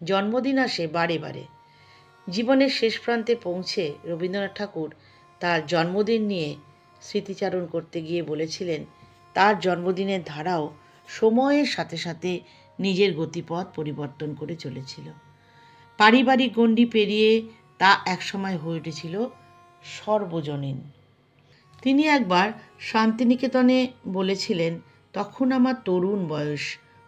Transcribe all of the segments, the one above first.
জন্মদিন আসে বারে বারে। জীবনের শেষ প্রান্তে পৌঁছে রবীন্দ্রনাথ ঠাকুর তার জন্মদিন নিয়ে স্মৃতিচারণ করতে গিয়ে বলেছিলেন, তার জন্মদিনের ধারাও সময়ের সাথে সাথে নিজের গতিপথ পরিবর্তন করে চলেছিল। পারিবারিক গণ্ডি পেরিয়ে তা একসময় হয়ে উঠেছিল সর্বজনীন। তিনি একবার শান্তিনিকেতনে বলেছিলেন, তখন আমার তরুণ বয়স,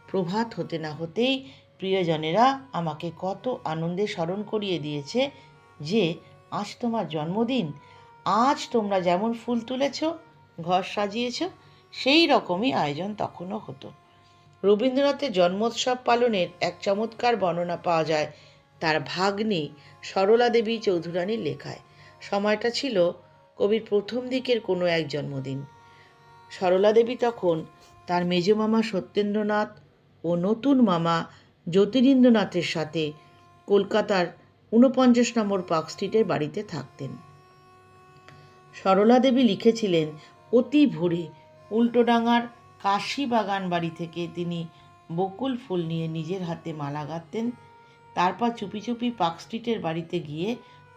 প্রভাত হতে না হতেই প্রিয়জনেরা আমাকে কত আনন্দে স্মরণ করিয়ে দিয়েছে যে আজ তোমার জন্মদিন, আজ তোমরা যেমন ফুল তুলেছ, ঘর সাজিয়েছ, সেই রকমই আয়োজন তখনও হতো। রবীন্দ্রনাথের জন্মোৎসব পালনের এক চমৎকার বর্ণনা পাওয়া যায় তার ভাগ্নি সরলা দেবী চৌধুরানীর লেখায়। সময়টা ছিল কবির প্রথম দিকের কোনো এক জন্মদিন। সরলা দেবী তখন তার মেজ মামা সত্যেন্দ্রনাথ ও নতুন মামা জ্যোতিরিন্দ্রনাথের সাথে কলকাতার ৪৯ নম্বর পার্ক স্ট্রিটের বাড়িতে থাকতেন। সরলা দেবী লিখেছিলেন, অতি ভোরে উল্টোডাঙার কাশীবাগান বাড়ি থেকে তিনি বকুল ফুল নিয়ে নিজের হাতে মালা গাঁথতেন। তারপর চুপি চুপি পার্ক স্ট্রিটের বাড়িতে গিয়ে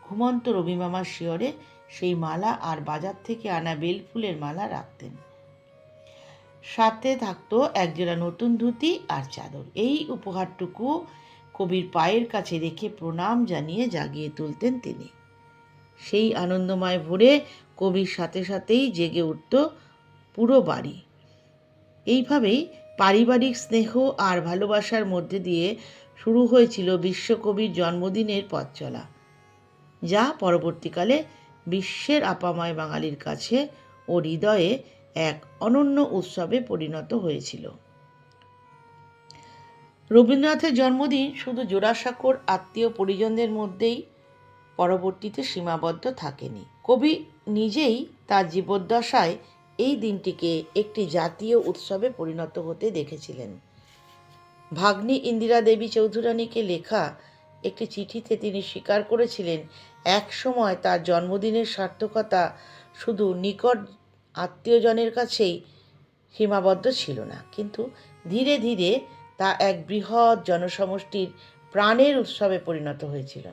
ঘুমন্ত রবিমামার শিয়রে সেই মালা আর বাজার থেকে আনা বেলফুলের মালা রাখতেন। সাথে থাকতো একজোড়া নতুন ধুতি আর চাদর। এই উপহারটুকু কবির পায়ের কাছে রেখে প্রণাম জানিয়ে জাগিয়ে তুলতেন তিনি। সেই আনন্দময় ভোরে কবির সাথে সাথেই জেগে উঠত পুরো বাড়ি। এইভাবেই পারিবারিক স্নেহ আর ভালোবাসার মধ্যে দিয়ে শুরু হয়েছিল বিশ্বকবির জন্মদিনের পথ চলা, যা পরবর্তীকালে বিশ্বের আপাময় বাঙালির কাছে ও হৃদয়ে এক অনন্য উৎসবে পরিণত হয়েছিল। রবীন্দ্রনাথের জন্মদিন শুধু জোড়াসাঁকোর আত্মীয় পরিজনদের মধ্যেই পরবর্তীতে সীমাবদ্ধ থাকেনি। কবি নিজেই তার জীবদ্দশায় এই দিনটিকে একটি জাতীয় উৎসবে পরিণত হতে দেখেছিলেন। ভাগ্নি ইন্দিরা দেবী চৌধুরানীকে লেখা একটি চিঠিতে তিনি স্বীকার করেছিলেন, এক সময় তার জন্মদিনের সার্থকতা শুধু নিকট আত্মীয়জনের কাছেই সীমাবদ্ধ ছিল না, কিন্তু ধীরে ধীরে তা এক বৃহৎ জনসমষ্টির প্রাণের উৎসবে পরিণত হয়েছিল।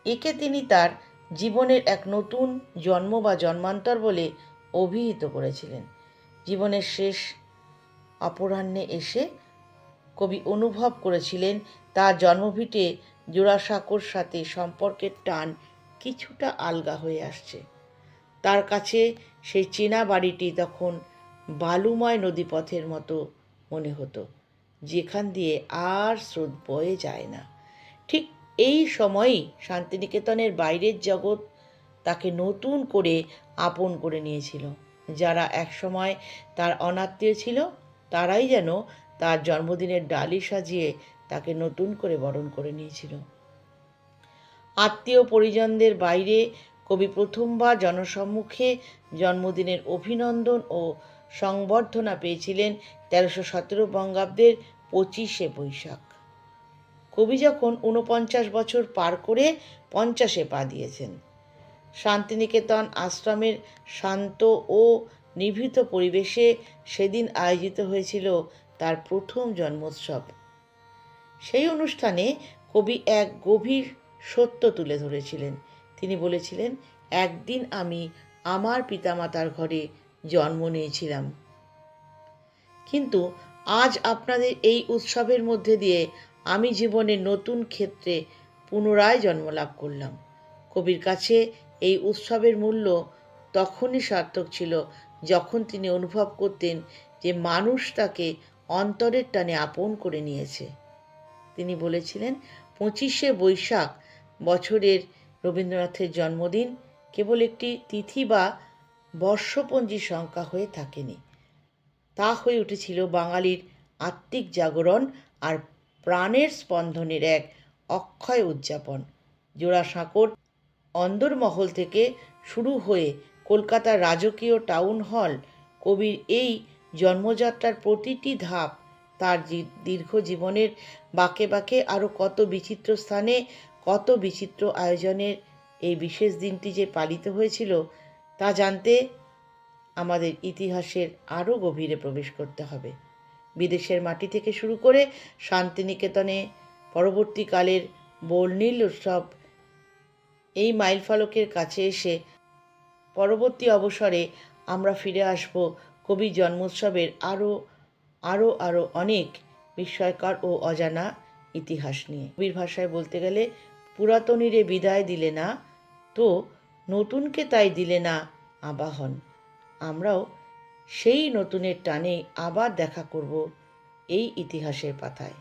একে তিনি তার জীবনের এক নতুন জন্ম বা জন্মান্তর বলে অভিহিত করেছিলেন। জীবনের শেষ অপরাহ্নে এসে কবি অনুভব করেছিলেন তার জন্মভিটে জোড়াসাঁকোর সাথে সম্পর্কের টান কিছুটা আলগা হয়ে আসছে। তার কাছে সেই চেনা বাড়িটি তখন বালুময় নদীপথের মতো মনে হতো, যেখান দিয়ে আর স্রোত বয়ে যায় না। ঠিক এই সময়ই শান্তিনিকেতনের বাইরের জগৎ তাকে নতুন করে আপন করে নিয়েছিল। যারা একসময় তার অনাত্মীয় ছিল, তারাই যেন তার জন্মদিনের ডালি সাজিয়ে তাকে নতুন করে বরণ করে নিয়েছিল। আত্মীয় পরিজনদের বাইরে কবি প্রথমবার জনসম্মুখে জন্মদিনের অভিনন্দন ও সংবর্ধনা পেয়েছিলেন ১৩১৭ বঙ্গাব্দের ২৫শে বৈশাখ। কবি যখন ৪৯ বছর পার করে ৫০-এ পা দিয়েছেন। শান্তিনিকেতন আশ্রমের শান্ত ও নিভৃত পরিবেশে সেদিন আয়োজিত হয়েছিল তার প্রথম জন্মোৎসব। সেই অনুষ্ঠানে কবি এক গভীর সত্য তুলে ধরেছিলেন। তিনি বলেছিলেন, একদিন আমি আমার পিতামাতার ঘরে জন্ম নিয়েছিলাম, কিন্তু আজ আপনাদের এই উৎসবের মধ্যে দিয়ে আমি জীবনের নতুন ক্ষেত্রে পুনরায় জন্মলাভ করলাম। কবির কাছে এই উৎসবের মূল্য তখনই সার্থক ছিল যখন তিনি অনুভব করতেন যে মানুষ তাকে অন্তরের টানে আপন করে নিয়েছে। তিনি বলেছিলেন, ২৫শে বৈশাখ বছরের রবীন্দ্রনাথের জন্মদিন কেবল একটি তিথি বা বর্ষপঞ্জি সংখ্যা হয়ে থাকেনি, তা হয়ে উঠেছিল বাঙালির আত্মিক জাগরণ আর প্রাণের স্পন্দনের এক অক্ষয় উদযাপন। জোড়াসাঁকোর অন্দরমহল থেকে শুরু হয়ে কলকাতার রাজকীয় টাউন হল, কবির এই জন্মযাত্রার প্রতিটি ধাপ তার দীর্ঘ জীবনের বাঁকে বাঁকে আরও কত বিচিত্র স্থানে, কত বিচিত্র আয়োজনের এই বিশেষ দিনটি যে পালিত হয়েছিল, তা জানতে আমাদের ইতিহাসের আরও গভীরে প্রবেশ করতে হবে। বিদেশের মাটি থেকে শুরু করে শান্তিনিকেতনে পরবর্তীকালের বর্ণিল উৎসব, এই মাইলফলকের কাছে এসে পরবর্তী অবসরে আমরা ফিরে আসব কবি জন্মোৎসবের আরও অনেক বিস্ময়কর ও অজানা ইতিহাস নিয়ে। কবির ভাষায় বলতে গেলে, পুরাতনীরে বিদায় দিলে না তো নতুনকে তাই দিলে না আবাহন। আমরাও সেই নতুনের টানে আবার দেখা করব এই ইতিহাসের পাতায়।